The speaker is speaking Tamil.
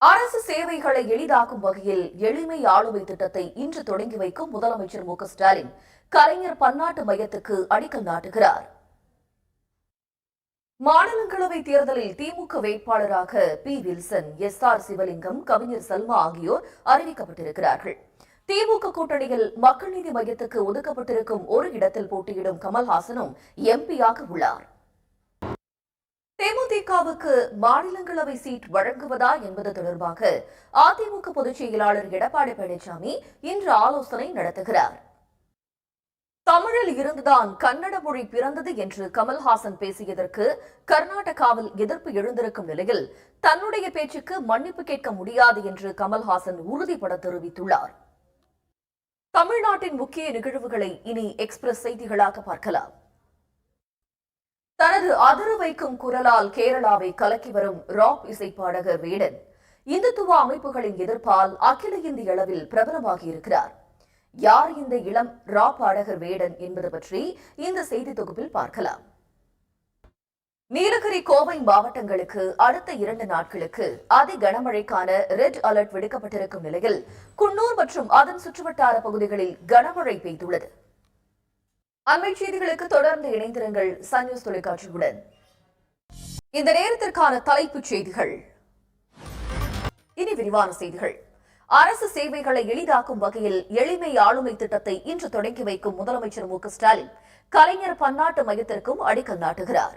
அரசு சேவைகளை எளிதாக்கும் வகையில் எளிமை ஆளுமை திட்டத்தை இன்று தொடங்கி வைக்கும் முதலமைச்சர் மு ஸ்டாலின் கலைஞர் பன்னாட்டு மையத்துக்கு அடிக்கல் நாட்டுகிறார். மாநிலங்களவை தேர்தலில் திமுக வேட்பாளராக பி. Wilson, S. சிவலிங்கம், கவிஞர் சல்மா ஆகியோர் அறிவிக்கப்பட்டிருக்கிறார்கள். திமுக கூட்டணியில் மக்கள் நீதி மையத்துக்கு ஒதுக்கப்பட்டிருக்கும் ஒரு இடத்தில் போட்டியிடும் கமல்ஹாசனும் எம்பியாக உள்ளார். தேமுதிகவுக்கு மாநிலங்களவை சீட் வழங்குவதா என்பது தொடர்பாக அதிமுக பொதுச் செயலாளர் எடப்பாடி பழனிசாமி இன்று ஆலோசனை நடத்துகிறார். தமிழில் இருந்துதான் கன்னட மொழி பிறந்தது என்று கமல்ஹாசன் பேசியதற்கு கர்நாடகாவில் எதிர்ப்பு எழுந்திருக்கும் நிலையில் தன்னுடைய பேச்சுக்கு மன்னிப்பு கேட்க முடியாது என்று கமல்ஹாசன் உறுதிபட தெரிவித்துள்ளார். தமிழ்நாட்டின் முக்கிய நிகழ்வுகளை இனி எக்ஸ்பிரஸ் செய்திகளாக பார்க்கலாம். தனது அதிர வைக்கும் குரலால் கேரளாவை கலக்கி வரும் ராப் இசைப்பாடகர் வேடன் இந்துத்துவ அமைப்புகளின் எதிர்ப்பால் அகில இந்திய அளவில் பிரபலமாகியிருக்கிறார். யார் இந்த இளம் ராப் பாடகர் வேடன் என்பது பற்றி இந்த செய்தி தொகுப்பில் பார்க்கலாம். நீலகிரி, கோவை மாவட்டங்களுக்கு அடுத்த 2 நாட்களுக்கு அதி கனமழைக்கான ரெட் அலர்ட் விடுக்கப்பட்டிருக்கும் நிலையில் குன்னூர் மற்றும் அதன் சுற்றுவட்டார பகுதிகளில் கனமழை பெய்துள்ளது. அண்மை செய்திகளுக்கு தொடர்ந்து இணைந்திருங்கள் சன் நியூஸ் தொலைக்காட்சியுடன். இந்த நேரத்திற்கான தலைப்புச் செய்திகள். இனி விரிவான செய்திகள். அரசு சேவைகளை எளிதாக்கும் வகையில் எளிமை ஆளுமை திட்டத்தை இன்று தொடங்கி வைக்கும் முதலமைச்சர் மு ஸ்டாலின் கலைஞர் பன்னாட்டு மையத்திற்கும் அடிக்கல் நாட்டுகிறார்.